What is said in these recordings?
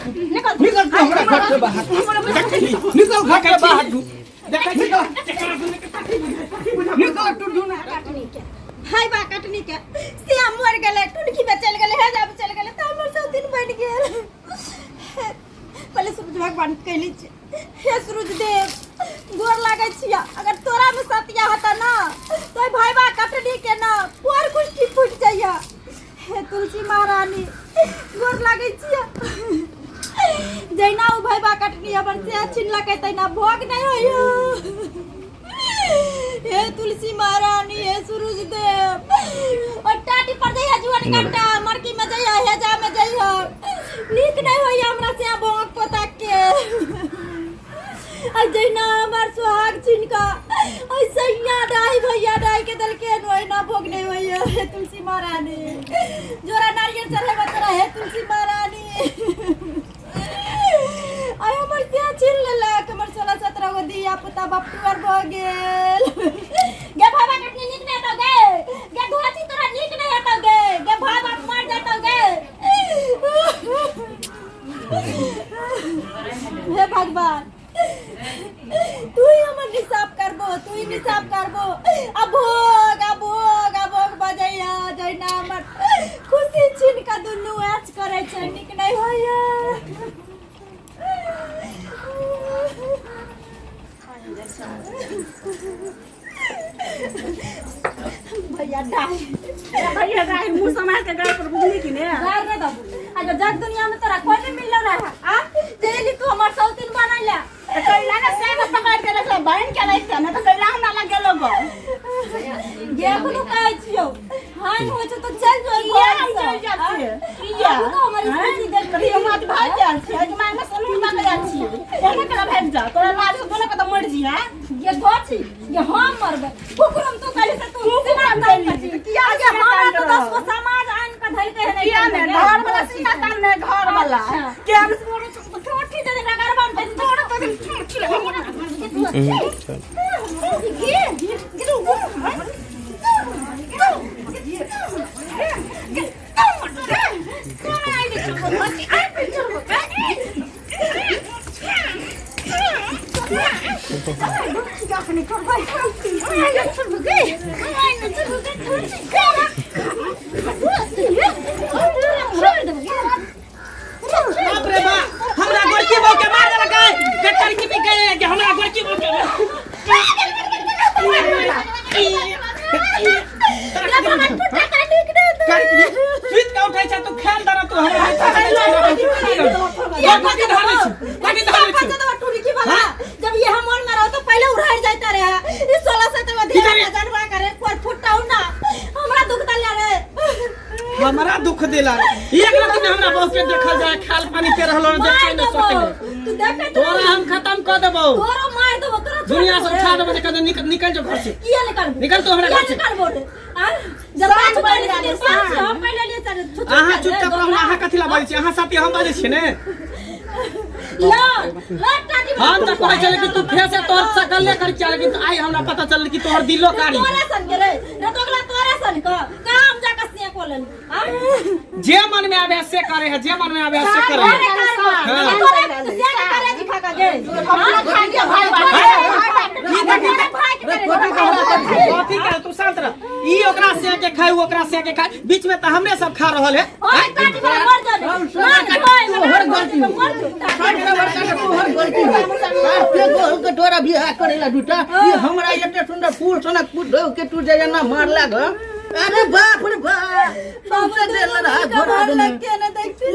निकल तू हमरा घर से बाहर निकल घर से बाहर तू निकल तू ढूंढ हाय बा कटनी के श्याम मर गेले टुनकी पे चल गेले हेजा पे चल गेले त हमर सब दिन बन गेल पहले सूरज भगवान कहली छे हे सूरज देव गोर लागै छिया अगर तोरा में सतिया होता ना तो भाई बा कटनी के ना पोर कुछ फूट जाइया हे तुलसी महारानी गोर लागै छिया जैना उ भाई बा कटनी अपन से छिनला के तैना भोग नहीं होइयो हे तुलसी महारानी हे सूरज देव और टाटी पर जइया जुआन काटा मरकी में जइया हेजा में जइया नीक नहीं होइया हमरा से भोग पोता के आ जइना हमर सुहाग छिनका ऐसे याद आई भैया डाई के दल के नोइना भोग नहीं होइया हे तुलसी महारानी जोरा नारियल चढ़े बतरा हे तुलसी महारानी आय हमर से छिन लेला हमर 16-17 गो दिया पुता बाप टुअर भ गेल गे भाबा कटनी नीक नहीं तो गे गे धोती तोरा नीक नहीं हतो गे गे भाबा मर जातो गे हे भगवान तू ही हमर हिसाब करबो अब भोग बजैया जइना हमर खुशी छिन का दुनु ऐच करे छै नीक नहीं होइया भैया डाई मुंह समार के गाय पर बुझली कि ने गाय रे बाबू अगर जग दुनिया में तोरा कोई नहीं मिल रहा आ तेली तू हमर सौतीन बनैला कैला ना से में पकड़ के रखले बहन के लइका ना तो कैला ना लगे लोग ये कोनो कहै छियो हां होय तो चल जो चल जाती है किया तो हमारी स्थिति देख कर हम आज भाग जाल छी आज मां में सलून लग जाल छी एने कला भाग जा तोरा लाज दोनों के तो मर जी है ये गोची ये हम मरबे कुकुरम तो कहले से तू सीना तान किया आगे हमरा तो 10 को समाज आन का धइल के नहीं किया ने घर वाला सीना तान ने घर वाला के हम छोटी दे नगर बन पे थोड़ा तो छोटी हमरा गोरकी बो के मार देलक गटर की भी गए कि हमरा गोरकी बो के स्वीट का उठाई छ तू खेल दरा तू हमरा जब ये हम मन में रहो तो पहले उड़ाड़ जाता रहे इस 16 में धीरे जनवा करे पर फुटाऊ ना हमरा दुख दला रे हमरा दुख दिला एक रात में हमरा बहुत के देखल जाए खाल पानी पे रहलो देखे न सकले तू देखे तोरा हम खत्म कर देबो तोरा मार देबो तोरा दुनिया से उठा देबो कद निकल जो घर से किया निकल निकल तो हमरा घर से निकल बोल जब बात कर रही हम पहले लिए चल आहा चुपचाप रहना आहा कथिला बाजै छी आहा साथी हम बाजै छी ने ला टाटी हम त कहै छले कि तू फेर से तोर सकले कर चल लेकिन आई हमरा पता चल कि तोहर दिलो कारी तोरा सन के रे रतोगला तोरा सन का काम जाका से कोलन जे मन में आवे से करे है जे मन में आवे से करे तोरा से करे जी खा गे कथी करे तू शांत रह ई ओकरा से के खाई ओकरा से के खाई बीच में त हमरे सब खा रहल है ओए टाटी मर जाबे हर गलती हर गलती के तोरा बियाह करेला दूटा ये हमरा एते सुंदर फूल सनक फूल के तू जे ना मारला ग अरे बाप रे बाप सबसे देला रहा घोड़ा लग के न देखती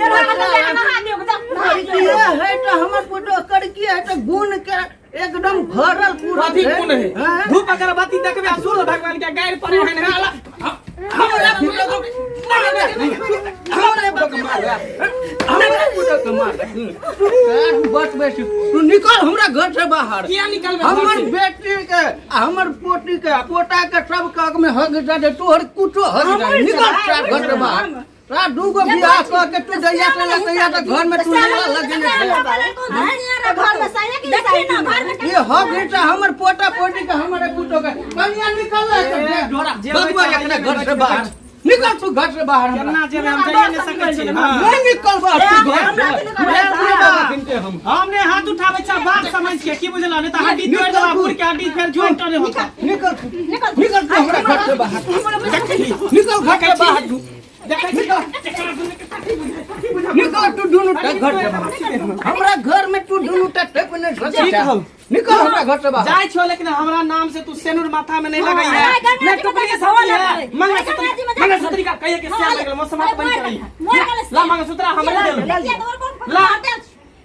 है तो हमर फोटो करकी है तो गुण के एकदम भरल पूरा अभी गुण है धूप अगरबत्ती देखबे सूर्य भगवान के गायर पर है हाला हमरा फोटो हमरा बक मार हमरा फोटो के मार बस बेटी तू निकल हमरा घर से बाहर किया निकलबे हमर बेटी के हमर पोती के पोता के सब काग में हग दे तोहर कुटो हग दे निकल घर से बाहर रात दूगो बियाह क के तू दैया से लगैया त घर में तू लगने घर में साया के देखी ना घर में ये हग है हमर पोता पोती के हमरे कुटो के कन्या निकल ढोरा बगवा एकरा घर से बाहर निकल तू घर से बाहर केना जेबे हम जाइए नहीं सकै छी नहीं निकल बाहर तू घर से हमने हाथ उठावे छ बात समझ के की बुझल नहीं त हड्डी तोड़ देबा पूर के हड्डी फिर जॉइंट नहीं होता निकल निकल तू हमरा घर से बाहर निकल घर से बाहर तू निकल तू दोनों घर से बाहर हमरा घर में तू दोनों टक ने निकल हमरा घर से बाहर जाय छो लेकिन हमरा नाम से तू सेनुर माथा में नहीं लगाई है मैं टुकड़ी के सवाल है मंगलसूत्र का कहिए के से लगल मौसम मत बन रही है ला मंगलसूत्र हमरा दे ला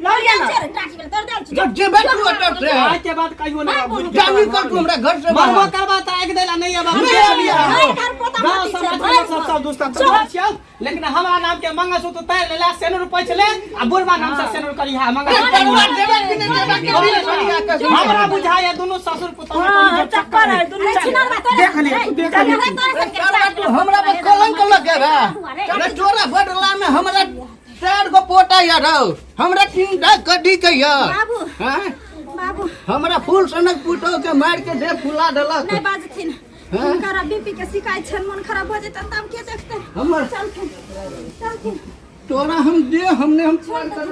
जब जे बैठ तू अटक से आज के बाद कहियो ना जा निकल तू हमरा घर से बाहर मरबो करबा त एक देला नहीं है बाबू गांव समाज में सब दोस्त छियो लेकिन हमरा नाम के मंगलसूत्र तैर ले सेनुर पैछले आ बुढ़वा नाम से सेनुर करी है मंगलसूत्र देबा कि नहीं देबा के हमरा बुझाय दोनों ससुर पुतौह हां चक्कर है दुनु देख ले तू हमरा पर कलंक लगेबा अरे तोरा बदला में हमरा 4 गो पोता यार हमरा 3 गड्डी के यार बाबू हां बाबू हमरा फूल सनक पुटो के मार के दे फुला देलक नहीं बाजथिन हुनकर बीपी के शिकायत छन मन खराब हो जेतन तब के देखते हमर चल तोरा हम दे हमने हम छोड़ कर